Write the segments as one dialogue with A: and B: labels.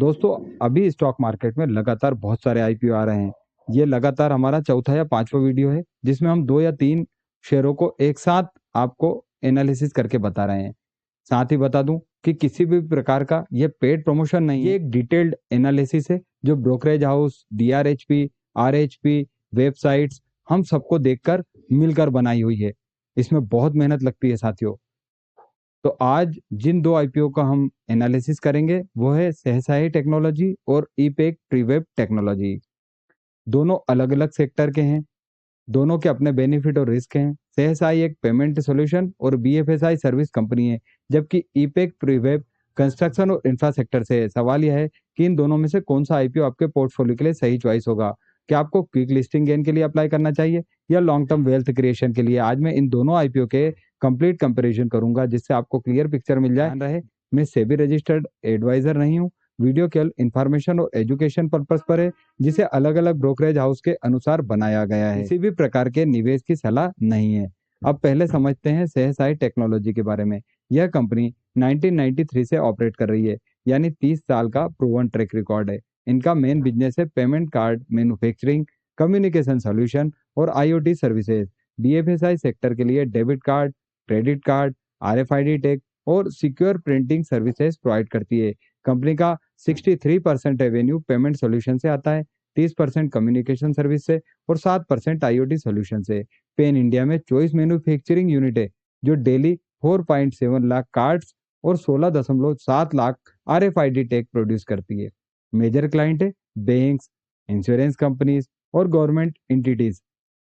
A: दोस्तों, अभी stock market में लगातार बहुत सारे आईपीओ आ रहे हैं। ये लगातार हमारा चौथा या पांचवा वीडियो है जिसमें हम दो या तीन शेयरों को एक साथ आपको एनालिसिस करके बता रहे हैं। साथ ही बता दूं कि किसी भी प्रकार का ये पेड प्रमोशन नहीं है, ये एक डिटेल्ड एनालिसिस है जो brokerage house, DRHP, RHP, websites हम सबको देखकर मिलकर बनाई हुई है। इसमें बहुत मेहनत लगती है साथियों। तो आज जिन दो आईपीओ का हम एनालिसिस करेंगे वो है सहसाई टेक्नोलॉजी और ईपेक प्रीवेब टेक्नोलॉजी। दोनों अलग अलग सेक्टर के हैं। दोनों के अपने बेनिफिट और रिस्क हैं। सहसाई एक पेमेंट सॉल्यूशन और बीएफएसआई सर्विस कंपनी है, जबकि ईपेक प्रीवेब कंस्ट्रक्शन और इंफ्रास्ट्रक्चर से है। सवाल यह है कि इन दोनों में से कौन सा आईपीओ आपके पोर्टफोलियो के लिए सही चॉइस होगा। क्या आपको क्विक लिस्टिंग गेन के लिए अप्लाई करना चाहिए या लॉन्ग टर्म वेल्थ क्रिएशन के लिए। आज मैं इन दोनों आईपीओ के कंप्लीट कंपैरिजन करूंगा जिससे आपको क्लियर पिक्चर मिल जाए। ध्यान रहे, मैं सेबी रजिस्टर्ड एडवाइजर नहीं हूँ। वीडियो केवल इंफॉर्मेशन और एजुकेशन पर्पस पर है, जिसे अलग अलग ब्रोकरेज हाउस के अनुसार बनाया गया है। किसी भी प्रकार के निवेश की सलाह नहीं है। अब पहले समझते हैं सहसाई टेक्नोलॉजी के बारे में। यह कंपनी 1993 से ऑपरेट कर रही है, यानी 30 साल का प्रूवन ट्रैक रिकॉर्ड है। इनका मेन बिजनेस है payment card manufacturing, communication solution और आईओटी सर्विसेज। बीएफएसआई सेक्टर के लिए debit card, credit card, RFID tag और सिक्योर प्रिंटिंग सर्विसेज प्रोवाइड करती है। कंपनी का 63% रेवेन्यू पेमेंट सॉल्यूशन से आता है, 30% कम्युनिकेशन सर्विस से और 7% आईओटी सॉल्यूशन से। पेन इंडिया में चॉइस मैन्युफैक्चरिंग यूनिट है जो डेली 4.7 लाख कार्ड्स और 16.7 लाख आरएफआईडी टैग प्रोड्यूस करती है। मेजर क्लाइंट है बैंक्स, इंश्योरेंस कंपनीज और गवर्नमेंट एंटिटीज।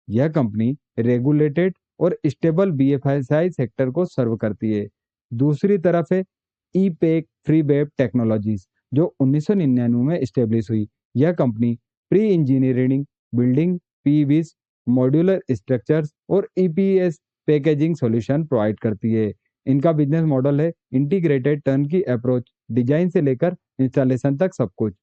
A: यह कंपनी रेगुलेटेड और स्टेबल बीएफएसआई सेक्टर को सर्व करती है। दूसरी तरफ है ईपेक फ्रीवेब टेक्नोलॉजीज, जो 1999 में स्टेब्लिश हुई। यह कंपनी प्री इंजीनियरिंग, बिल्डिंग, पीवीस, मॉड्यूलर स्ट्रक्चर्स और ईपीएस पैकेजिंग सॉल्यूशन प्रोवाइड करती है। इनका बिजनेस मॉडल है integrated turnkey approach, design से लेकर इंस्टॉलेशन तक सब कुछ।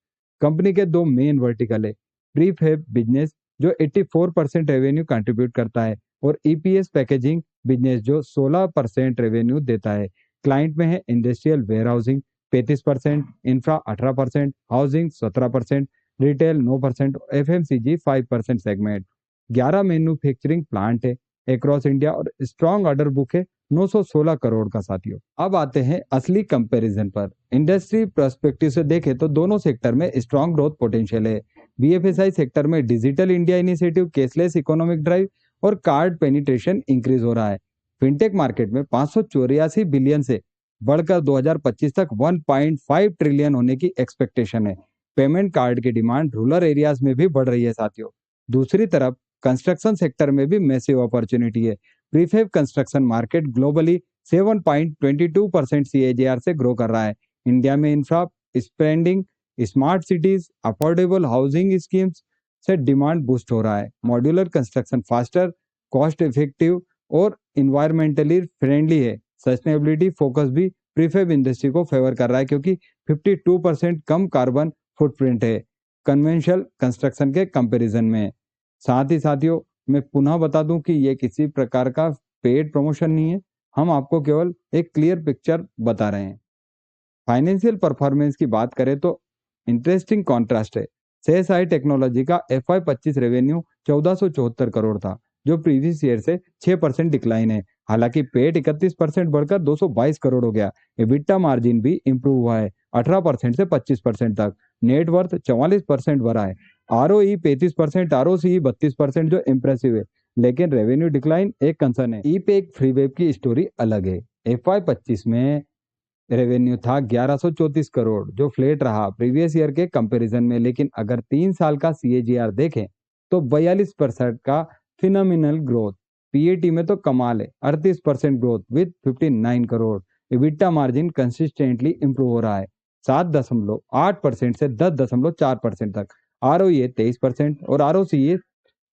A: कंपनी के दो मेन वर्टिकल है, प्रीफेब बिजनेस जो 84% रेवेन्यू कंट्रीब्यूट करता है और ईपीएस पैकेजिंग बिजनेस जो 16% रेवेन्यू देता है। क्लाइंट में है industrial warehousing 35%, infra 18%, housing 17%, retail 9%, FMCG 5% segment. 11 manufacturing plant है अक्रॉस इंडिया और स्ट्रॉन्ग ऑर्डर बुक है 916 करोड़ का साथियों। अब आते हैं असली कंपैरिजन पर। इंडस्ट्री पर्सपेक्टिव से देखें तो दोनों सेक्टर में स्ट्रॉन्ग ग्रोथ पोटेंशियल है। बीएफएसआई सेक्टर में digital India initiative, cashless economic drive और कार्ड पेनिट्रेशन इंक्रीज हो रहा है। फिनटेक मार्केट में 584 बिलियन से बढ़कर 2025 तक 1.5 ट्रिलियन होने की एक्सपेक्टेशन है। पेमेंट कार्ड की डिमांड रूरल एरियाज में भी बढ़ रही है साथियों। दूसरी तरफ कंस्ट्रक्शन सेक्टर में भी मैसिव अपॉर्चुनिटी है। Prefab construction market globally 7.22% CAGR से ग्रो कर रहा है। इंडिया में infra spending, smart cities, affordable housing schemes से डिमांड बूस्ट हो रहा है। Modular construction faster, cost effective और इन्वायरमेंटली फ्रेंडली है। सस्टेनेबिलिटी फोकस भी प्रीफेब इंडस्ट्री को फेवर कर रहा है क्योंकि 52% कम कार्बन फुटप्रिंट है कन्वेंशनल कंस्ट्रक्शन के कंपैरिजन में। साथ ही साथियों, मैं पुनः बता दूं कि ये किसी प्रकार का पेड प्रमोशन नहीं है। हम आपको केवल एक क्लियर पिक्चर बता रहे हैं। फाइनेंशियल परफॉर्मेंस की बात करें तो इंटरेस्टिंग कॉन्ट्रास्ट है। सीएसआई टेक्नोलॉजी का FY25 रेवेन्यू 1474 करोड़ था, जो प्रीवियस ईयर से 6% डिक्लाइन है। हालांकि पेट 31% बढ़कर 222 करोड़ हो गया। एबिटा मार्जिन भी इंप्रूव हुआ है 18% से 25% तक। नेटवर्थ 44% बढ़ा है। आरओई 35%, आरओसी 32%, जो इंप्रेसिव है। लेकिन रेवेन्यू डिक्लाइन एक कंसर्न है। ई पे एक फ्री वेब की स्टोरी अलग है। FY25 में रेवेन्यू था 1134 करोड़, जो फ्लेट रहा प्रीवियस ईयर के कंपैरिजन में। लेकिन अगर 3 साल का सीएजीआर देखें तो 42% का फिनोमिनल ग्रोथ। पीएटी में तो कमाल है, 38% growth with 59 crore. EBITDA margin consistently improve हो रहा है 7.8% से 10.4% तक। आरओई 23% और ROC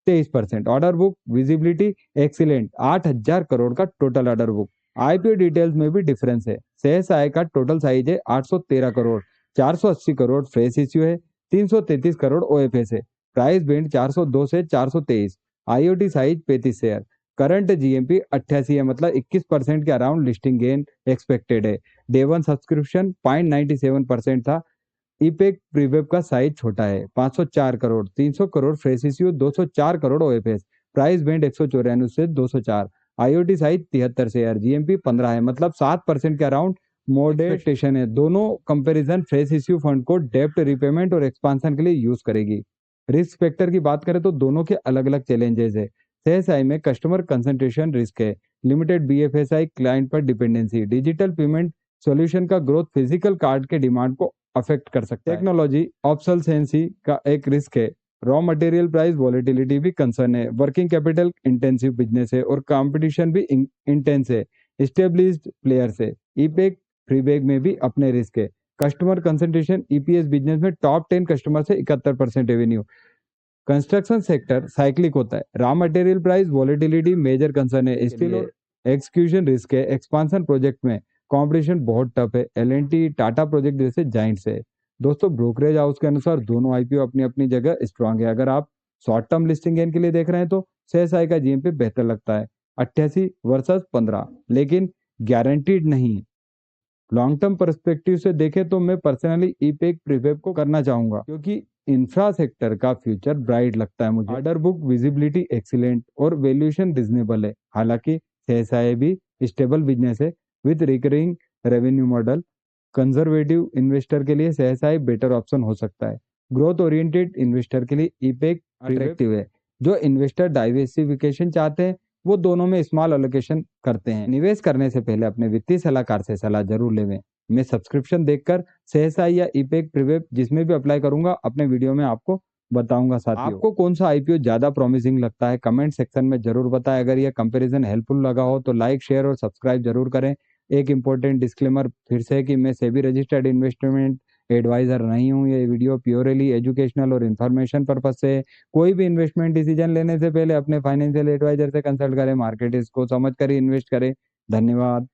A: 23%। Order book visibility excellent, 8,000 crore का total order book. IPO details में भी डिफरेंस है। शेष आय का टोटल साइज है 813 करोड़, 480 करोड़ फ्रेश इश्यू है, 333 करोड़ ओएफएस है। प्राइस बैंड 402 से 423। IoT size 35 share. Current GMP 88 है, मतलब 21% के अराउंड लिस्टिंग गेन एक्सपेक्टेड है। डे वन सब्सक्रिप्शन 0.97% था। ईपेक प्रीवेब का साइज छोटा है, 504 crore, 300 crore fresh issue, 204 crore OFS, price band 194 से 204, आईओटी साइज 73 से यार, जीएमपी 15 है, मतलब 7% के अराउंड मॉडरेशन है। दोनों कंपैरिजन फ्रेश इश्यू फंड को डेप्ट रिपेमेंट और एक्सपांशन के लिए यूज करेगी। रिस्क फैक्टर की बात करें तो दोनों के अलग अलग चैलेंजेस है। सीएसआई में कस्टमर कंसंट्रेशन रिस्क है, लिमिटेड बीएफएसआई क्लाइंट पर डिपेंडेंसी, डिजिटल पेमेंट सॉल्यूशन का ग्रोथ फिजिकल कार्ड के डिमांड को अफेक्ट कर सकता है। टेक्नोलॉजी ऑब्सोलेसेंसी का एक रिस्क है, रॉ मटेरियल प्राइस वॉलेटिलिटी भी कंसर्न है, वर्किंग कैपिटल इंटेंसिव बिजनेस है और कंपटीशन भी इंटेंस है, एस्टेब्लिश्ड प्लेयर्स है। ईपेक फ्रीबैग में भी अपने रिस्क है, कस्टमर कंसंट्रेशन ईपीएस बिजनेस में टॉप 10 कस्टमर से 71% रेवेन्यू, कंस्ट्रक्शन सेक्टर साइक्लिक होता है, raw material price volatility major concern है, स्टिल एक्सक्यूशन रिस्क है, एक्सपांशन प्रोजेक्ट में कंपटीशन बहुत टफ है, एलएनटी टाटा प्रोजेक्ट जैसे जाइंट्स है। दोस्तों ब्रोकरेज हाउस के अनुसार दोनों आईपीओ अपनी अपनी जगह स्ट्रांग है। अगर आप शॉर्ट टर्म लिस्टिंग गेन के लिए देख रहे हैं तो सीएसआई का जीएमपी बेहतर लगता है, 88 वर्सेस 15, लेकिन गारंटीड नहीं। लॉन्ग टर्म पर्सपेक्टिव से देखें तो मैं पर्सनली ईपेक प्रीफेब को करना चाहूंगा, क्योंकि इंफ्रा सेक्टर का फ्यूचर ब्राइट लगता है मुझे। ऑर्डर बुक विजिबिलिटी एक्सीलेंट और वैल्यूएशन रिजनेबल है। हालांकि सीएसआई भी स्टेबल बिजनेस है with recurring revenue model. Conservative investor के लिए सीएसआई बेटर ऑप्शन हो सकता है, ग्रोथ ओरिएंटेड इन्वेस्टर के लिए ईपेक अट्रैक्टिव है। जो इन्वेस्टर डाइवर्सिफिकेशन चाहते हैं वो दोनों में स्मॉल एलोकेशन करते हैं। निवेश करने से पहले अपने वित्तीय सलाहकार से सलाह जरूर लें। मैं सब्सक्रिप्शन देखकर सीएसआई या ईपेक प्रीवेब जिसमें भी अप्लाई करूंगा अपने वीडियो में आपको बताऊंगा। साथियों आपको कौन सा आईपीओ ज्यादा प्रॉमिसिंग लगता है कमेंट सेक्शन में जरूर बताएं। अगर यह कंपैरिजन हेल्पफुल लगा हो तो लाइक शेयर और सब्सक्राइब जरूर करें। एक इंपॉर्टेंट डिस्क्लेमर फिर से कि मैं सेबी रजिस्टर्ड इन्वेस्टमेंट एडवाइजर नहीं हूं। ये वीडियो प्योरली एजुकेशनल और इन्फॉर्मेशन पर्पज से। कोई भी इन्वेस्टमेंट डिसीजन लेने से पहले अपने फाइनेंशियल एडवाइजर से कंसल्ट करें, मार्केट इसको समझ कर ही इन्वेस्ट करें। धन्यवाद।